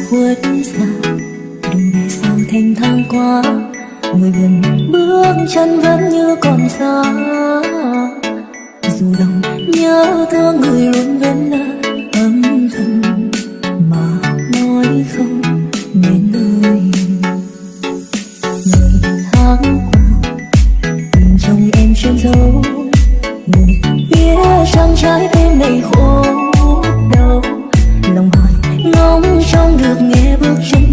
khuất xa, đường về sau thành thang qua, người gần bước chân vẫn như còn xa. Dù lòng nhớ thương người luôn vẫn âm thầm mà nói không nên lời. Ngày tháng qua tình trong em chuyên dấu, người biết rằng trái tim này khổ đau. Lòng hỏi ngóng trông được nghe bước chân